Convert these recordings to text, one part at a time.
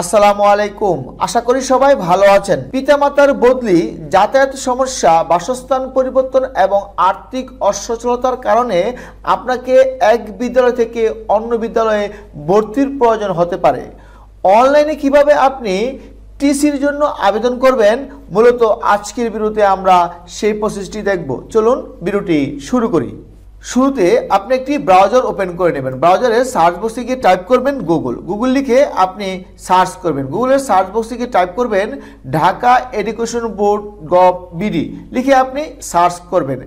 আসসালামু আলাইকুম। আশা করি সবাই ভালো আছেন। পিতামাতার বদলি, যাতায়াত সমস্যা, বাসস্থান পরিবর্তন এবং আর্থিক অসচ্ছলতার কারণে আপনাকে এক বিদ্যালয় থেকে অন্য বিদ্যালয়ে ভর্তির প্রয়োজন হতে পারে। অনলাইনে কিভাবে আপনি টিসির জন্য আবেদন করবেন, মূলত আজকের ভিডিওতে আমরা সেই প্রসেসটি দেখব। চলুন ভিডিওটি শুরু করি। শুরুতে আপনি একটি ব্রাউজার ওপেন করে নেবেন। ব্রাউজারে সার্চ বক্সে গিয়ে টাইপ করবেন গুগল লিখে আপনি সার্চ করবেন। গুগলের সার্চ বক্সে গিয়ে টাইপ করবেন ঢাকা এডুকেশন বোর্ড গভ.বিডি লিখে আপনি সার্চ করবেন।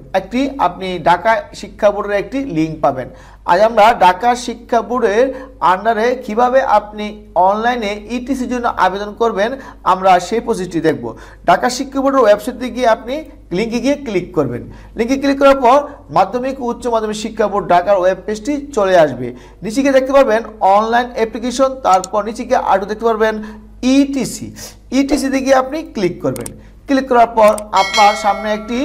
আপনি ঢাকা শিক্ষা বোর্ডের একটি লিঙ্ক পাবেন। আজ আমরা ঢাকা শিক্ষা বোর্ডের আন্ডারে কিভাবে আপনি অনলাইনে ইটিসির জন্য আবেদন করবেন, আমরা সেই প্রসেসটি দেখব। ঢাকা শিক্ষা বোর্ডের ওয়েবসাইটে গিয়ে আপনি লিঙ্কে গিয়ে ক্লিক করবেন। লিঙ্কে ক্লিক করার পর মাধ্যমিক ও উচ্চ মাধ্যমিক শিক্ষা বোর্ড ঢাকার ওয়েব পেজটি চলে আসবে। নিচে গিয়ে দেখতে পারবেন অনলাইন অ্যাপ্লিকেশন, তারপর নিচে গিয়ে আরও দেখতে পারবেন ইটিসিতে গিয়ে আপনি ক্লিক করবেন। ক্লিক করার পর আপনার সামনে একটি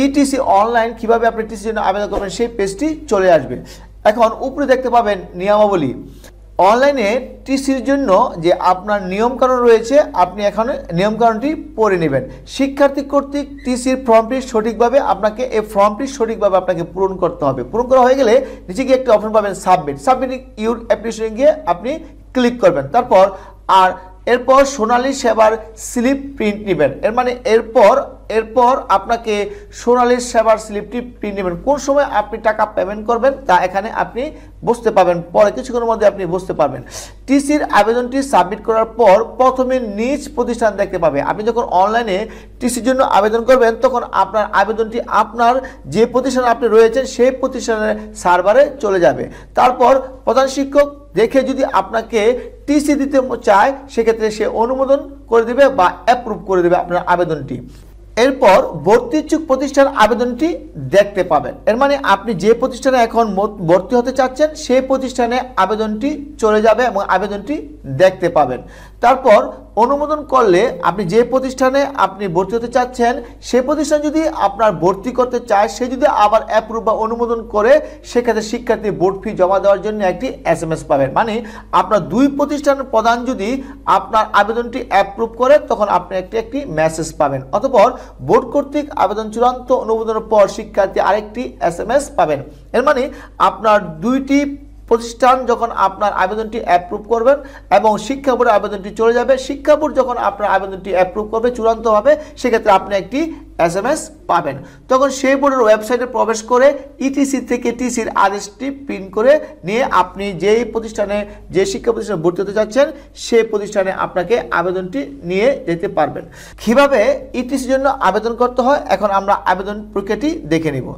ইটিসি অনলাইন কিভাবে আপনি টিসির জন্য আবেদন করবেন সেই পেজটি চলে আসবে। এখন উপরে দেখতে পাবেন নিয়মাবলী। অনলাইনে টিসির জন্য যে আপনার নিয়মকানুন রয়েছে, আপনি এখন নিয়মকানুনটি পড়ে নেবেন। শিক্ষার্থী কর্তৃক টিসির ফর্মটি সঠিকভাবে আপনাকে পূরণ করতে হবে। পূরণ করা হয়ে গেলে নিচে গিয়ে একটি অপশন পাবেন সাবমিট ইউর অ্যাপ্লিকেশনে গিয়ে আপনি ক্লিক করবেন। এরপর সোনালী সেবার স্লিপ প্রিন্ট নেবেন। এরপর আপনাকে সোনালী সেবার স্লিপটি প্রিন্ট নেবেন। কোন সময় আপনি টাকা পেমেন্ট করবেন তা এখানে আপনি বুঝতে পারবেন, পরে কিছুক্ষণের মধ্যে আপনি বুঝতে পারবেন। টিসির আবেদনটি সাবমিট করার পর প্রথমে নিজ প্রতিষ্ঠান দেখতে পাবে। আপনি যখন অনলাইনে টিসির জন্য আবেদন করবেন, তখন আপনার আবেদনটি আপনার যে প্রতিষ্ঠানে আপনি রয়েছেন সেই প্রতিষ্ঠানের সার্ভারে চলে যাবে। তারপর প্রধান শিক্ষক দেখে যদি আপনাকে টিসি দিতে চায়, সেক্ষেত্রে সে অনুমোদন করে দেবে বা অ্যাপ্রুভ করে দেবে আপনার আবেদনটি। এরপর ভর্তি ইচ্ছুক প্রতিষ্ঠান আবেদনটি দেখতে পাবেন। এর মানে আপনি যে প্রতিষ্ঠানে এখন ভর্তি হতে চাচ্ছেন সেই প্রতিষ্ঠানে আবেদনটি চলে যাবে এবং আবেদনটি দেখতে পাবেন। তারপর অনুমোদন করলে আপনি যে প্রতিষ্ঠানে আপনি ভর্তি হতে চাচ্ছেন সেই প্রতিষ্ঠান যদি আপনার ভর্তি করতে চায়, সে যদি আবার অ্যাপ্রুভ বা অনুমোদন করে, সেক্ষেত্রে শিক্ষার্থী বোর্ড ফি জমা দেওয়ার জন্য একটি SMS পাবেন। মানে আপনার দুই প্রতিষ্ঠানের প্রধান যদি আপনার আবেদনটি অ্যাপ্রুভ করে, তখন আপনি একটি মেসেজ পাবেন। অতঃপর বোর্ড কর্তৃক আবেদন চূড়ান্ত অনুমোদনের পর শিক্ষার্থী আরেকটি SMS পাবেন। এর মানে আপনার দুইটি প্রতিষ্ঠান যখন আপনার আবেদনটি অ্যাপ্রুভ করবেন এবং শিক্ষা বোর্ডের আবেদনটি চলে যাবে, শিক্ষা বোর্ড যখন আপনার আবেদনটি অ্যাপ্রুভ করবে চূড়ান্তভাবে, সেক্ষেত্রে আপনি একটি SMS পাবেন। তখন সেই বোর্ডের ওয়েবসাইটে প্রবেশ করে ইটিসি থেকে টিসির আদেশটি প্রিন্ট করে নিয়ে আপনি যে শিক্ষা প্রতিষ্ঠানে ভর্তি হতে যাচ্ছেন সেই প্রতিষ্ঠানে আপনাকে আবেদনটি নিয়ে যেতে পারবেন। কিভাবে ইটিসির জন্য আবেদন করতে হয়, এখন আমরা আবেদন প্রক্রিয়াটি দেখে নিব।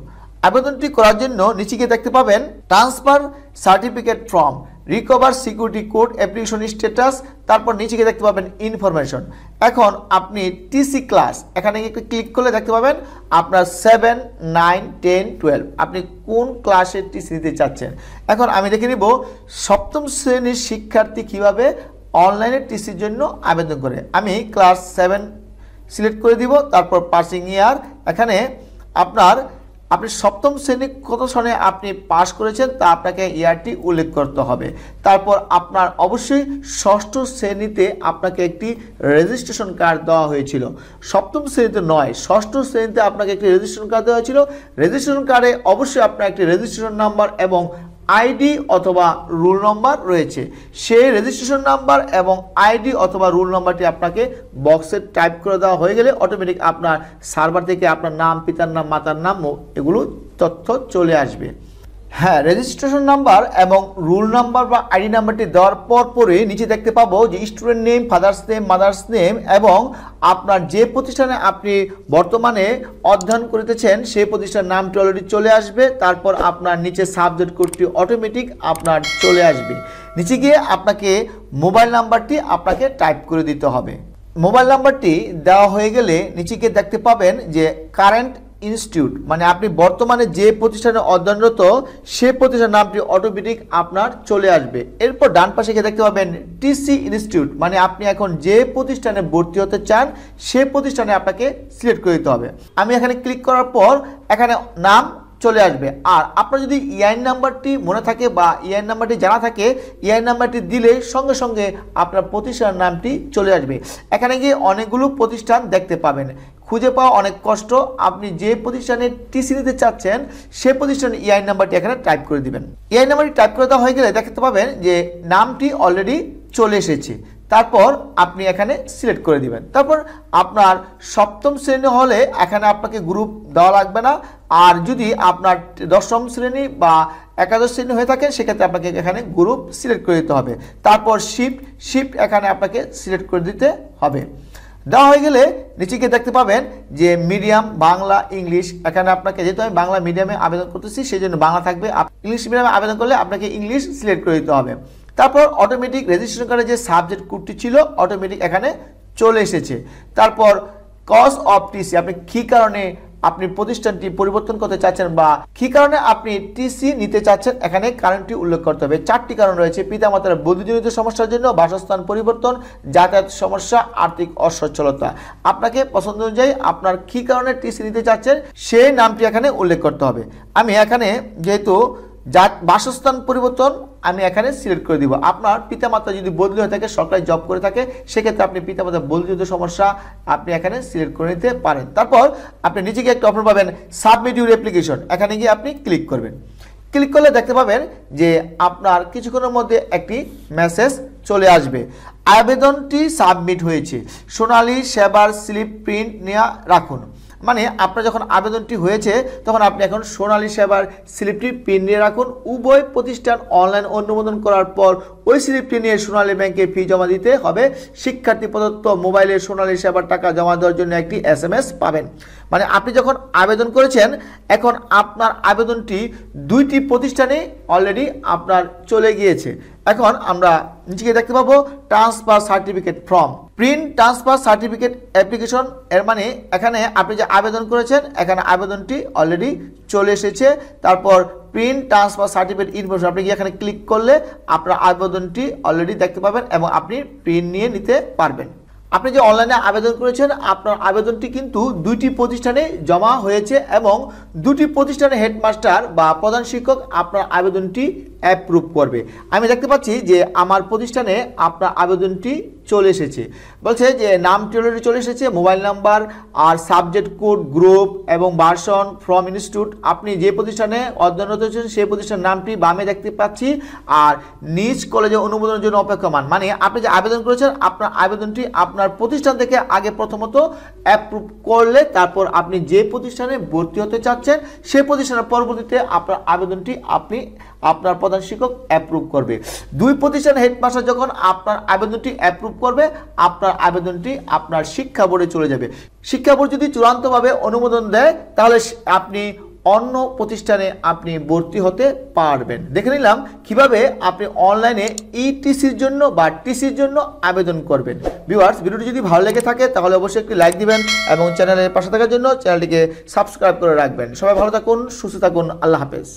আবেদনটি করার জন্য নিচে গিয়ে দেখতে পাবেন transfer certificate form, recover security code, application status, তারপর নিচে গিয়ে দেখতে পাবেন ইনফরমেশন। এখন আপনি টিসি ক্লাস, এখানে একটু ক্লিক করলে দেখতে পাবেন আপনার 7, 9, 10, 12 আপনি কোন ক্লাসের টিসি নিতে চাচ্ছেন। এখন আমি দেখে নিব সপ্তম শ্রেণীর শিক্ষার্থী কিভাবে অনলাইনে টিসির জন্য আবেদন করে। আমি ক্লাস 7 সিলেক্ট করে দিব। তারপর পাসিং ইয়ার, এখানে আপনি সপ্তম শ্রেণী কত সনে আপনি পাস করেছেন তা আপনাকে ইয়ারটি উল্লেখ করতে হবে। তারপর আপনার অবশ্যই ষষ্ঠ শ্রেণীতে আপনাকে একটি রেজিস্ট্রেশন কার্ড দেওয়া হয়েছিল। সপ্তম শ্রেণীতে নয়, ষষ্ঠ শ্রেণীতে আপনাকে একটি রেজিস্ট্রেশন কার্ড দেওয়া হয়েছিল। রেজিস্ট্রেশন কার্ডে অবশ্যই আপনার একটি রেজিস্ট্রেশন নাম্বার এবং আইডি অথবা রুল নাম্বার রয়েছে। সেই রেজিস্ট্রেশন নাম্বার এবং আইডি অথবা রুল নাম্বারটি আপনাকে বক্সে টাইপ করে দেওয়া হয়ে গেলে অটোমেটিক আপনার সার্ভার থেকে আপনার নাম, পিতার নাম, মাতার নাম এগুলো তথ্য চলে আসবে। হ্যাঁ, রেজিস্ট্রেশন নাম্বার এবং রুল নাম্বার বা আইডি নাম্বারটি দেওয়ার পরে নিচে দেখতে পাবো যে student name, father's name, mother's name এবং আপনার যে প্রতিষ্ঠানে আপনি বর্তমানে অধ্যয়ন করিতেছেন সেই প্রতিষ্ঠানের নামটি অলরেডি চলে আসবে। তারপর আপনার নিচে সাবজেক্ট কোডটি অটোমেটিক আপনার চলে আসবে। নিচে গিয়ে আপনাকে মোবাইল নাম্বারটি আপনাকে টাইপ করে দিতে হবে। মোবাইল নাম্বারটি দেওয়া হয়ে গেলে নিচে গিয়ে দেখতে পাবেন যে কারেন্ট ইনস্টিটিউট, মানে আপনি বর্তমানে যে প্রতিষ্ঠানে অধ্যয়নরত সেই প্রতিষ্ঠানের নামটি অটোমেটিক আপনার চলে আসবে। এরপর ডান পাশে গিয়ে দেখতে পাবেন টিসি ইনস্টিটিউট, মানে আপনি এখন যে প্রতিষ্ঠানে ভর্তি হতে চান সেই প্রতিষ্ঠানে আপনাকে সিলেক্ট করে দিতে হবে। আমি এখানে ক্লিক করার পর এখানে নাম চলে আসবে। আর আপনার যদি ইআইএন নাম্বারটি মনে থাকে বা ইআইএন নাম্বারটি জানা থাকে, ইআইএন নাম্বারটি দিলে সঙ্গে সঙ্গে আপনার প্রতিষ্ঠানের নামটি চলে আসবে। এখানে গিয়ে অনেকগুলো প্রতিষ্ঠান দেখতে পাবেন, খুঁজে পাওয়া অনেক কষ্ট। আপনি যে প্রতিষ্ঠানে টিসি নিতে চাচ্ছেন সেই প্রতিষ্ঠানের ইআইএন নাম্বারটি এখানে টাইপ করে দিবেন। ইআইএন নাম্বারটি টাইপ করে দেওয়া হয়ে গেলে দেখতে পাবেন যে নামটি অলরেডি চলে এসেছে। তারপর আপনি এখানে সিলেক্ট করে দিবেন। তারপর আপনার সপ্তম শ্রেণী হলে এখানে আপনাকে গ্রুপ দেওয়া লাগবে না। আর যদি আপনার দশম শ্রেণী বা একাদশ শ্রেণী হয়ে থাকে সেক্ষেত্রে আপনাকে এখানে গ্রুপ সিলেক্ট করে দিতে হবে। তারপর শিফট এখানে আপনাকে সিলেক্ট করে দিতে হবে। দেওয়া হয়ে গেলে নিচে গিয়ে দেখতে পাবেন যে মিডিয়াম বাংলা ইংলিশ। এখানে আপনাকে, যেহেতু আমি বাংলা মিডিয়ামে আবেদন করতেছি সেই জন্য বাংলা থাকবে। ইংলিশ মিডিয়ামে আবেদন করলে আপনাকে ইংলিশ সিলেক্ট করে দিতে হবে। তারপর অটোমেটিক রেজিস্ট্রেশন কার্ডে যে সাবজেক্ট কোডটি ছিল অটোমেটিক এখানে চলে এসেছে। তারপর কজ অফ টিসি, আপনি কী কারণে আপনি প্রতিষ্ঠানটি পরিবর্তন করতে চাচ্ছেন বা কী কারণে আপনি টিসি নিতে চাচ্ছেন এখানে কারণটি উল্লেখ করতে হবে। 4টি কারণ রয়েছে: পিতামাতার বৈদ্যুতিক সমস্যার জন্য, বাসস্থান পরিবর্তন, যাতায়াত সমস্যা, আর্থিক অসচ্ছলতা। আপনাকে পছন্দ অনুযায়ী আপনার কী কারণে টিসি নিতে চাচ্ছেন সেই নামটি এখানে উল্লেখ করতে হবে। আমি এখানে যেহেতু বাসস্থান পরিবর্তন আমি এখানে সিলেক্ট করে দিব। আপনার পিতামাতা যদি বদলি হয়ে থাকে, সরকারি জব করে থাকে, সেক্ষেত্রে আপনি পিতামাতার বদলিত সমস্যা আপনি এখানে সিলেক্ট করে নিতে পারেন। তারপর আপনি নিচে গিয়ে একটা অপশন পাবেন সাবমিট ইউর অ্যাপ্লিকেশন, এখানে গিয়ে আপনি ক্লিক করবেন। ক্লিক করলে দেখতে পাবেন যে আপনার কিছুক্ষণের মধ্যে একটি মেসেজ চলে আসবে, আবেদনটি সাবমিট হয়েছে, সোনালী সেবার স্লিপ প্রিন্ট নিয়ে রাখুন। মানে আপনার যখন আবেদনটি হয়েছে তখন আপনি এখন সোনালী সেবার স্লিপটি প্রিন্ট নিয়ে রাখুন। উভয় প্রতিষ্ঠান অনলাইন অনুমোদন করার পর ওই স্লিপটি নিয়ে সোনালী ব্যাংকে ফি জমা দিতে হবে। শিক্ষার্থী প্রদত্ত মোবাইলে সোনালী সেবার টাকা জমা দেওয়ার জন্য একটি SMS পাবেন। মানে আপনি যখন আবেদন করেছেন এখন আপনার আবেদনটি 2টি প্রতিষ্ঠানে অলরেডি আপনার চলে গিয়েছে। এখন আমরা নিচে দেখতে পাবো transfer certificate from print transfer certificate application. এর মানে এখানে আপনি যে আবেদন করেছেন এখানে আবেদনটি অলরেডি চলে এসেছে। তারপর প্রিন্ট ট্রান্সফার সার্টিফিকেট ইনফরমেশন, আপনি এখানে ক্লিক করলে আপনার আবেদনটি অলরেডি দেখতে পাবেন এবং আপনি প্রিন্ট নিয়ে নিতে পারবেন। আপনি যে অনলাইনে আবেদন করেছেন আপনার আবেদনটি কিন্তু 2টি প্রতিষ্ঠানে জমা হয়েছে এবং 2টি প্রতিষ্ঠানের হেডমাস্টার বা প্রধান শিক্ষক আপনার আবেদনটি অ্যাপ্রুভ করবে। আমি দেখতে পাচ্ছি যে আমার প্রতিষ্ঠানে আপনার আবেদনটি চলে এসেছে। বলছে যে নামটি অলরেডি চলে এসেছে, মোবাইল নাম্বার আর সাবজেক্ট কোড, গ্রুপ এবং ভার্সন ফ্রম ইনস্টিটিউট। আপনি যে প্রতিষ্ঠানে অধ্যয়নরত হচ্ছেন সেই প্রতিষ্ঠানের নামটি বামে দেখতে পাচ্ছি। আর নিজ কলেজে অনুমোদনের জন্য অপেক্ষমান, মানে আপনি যে আবেদন করেছেন আপনার আবেদনটি আপনার প্রতিষ্ঠান থেকে আগে প্রথমত অ্যাপ্রুভ করলে তারপর আপনি যে প্রতিষ্ঠানে ভর্তি হতে চাচ্ছেন সেই প্রতিষ্ঠানের পরবর্তীতে আপনার আবেদনটি আপনার প্রধান শিক্ষক অ্যাপ্রুভ করবে। 2 প্রতিষ্ঠানের হেডমাস্টার যখন আপনার আবেদনটি অ্যাপ্রুভ করবে আপনার আবেদনটি আপনার শিক্ষা বোর্ডে চলে যাবে। শিক্ষা বোর্ড যদি চূড়ান্তভাবে অনুমোদন দেয় তাহলে আপনি অন্য প্রতিষ্ঠানে আপনি ভর্তি হতে পারবেন। দেখে নিলাম কিভাবে আপনি অনলাইনে ইটিসির জন্য বা টিসির জন্য আবেদন করবেন। ভিউয়ার্স, ভিডিওটি যদি ভালো লেগে থাকে তাহলে অবশ্যই একটি লাইক দিবেন এবং চ্যানেলের পাশে থাকার জন্য চ্যানেলটিকে সাবস্ক্রাইব করে রাখবেন। সবাই ভালো থাকুন, সুস্থ থাকুন, আল্লাহ হাফেজ।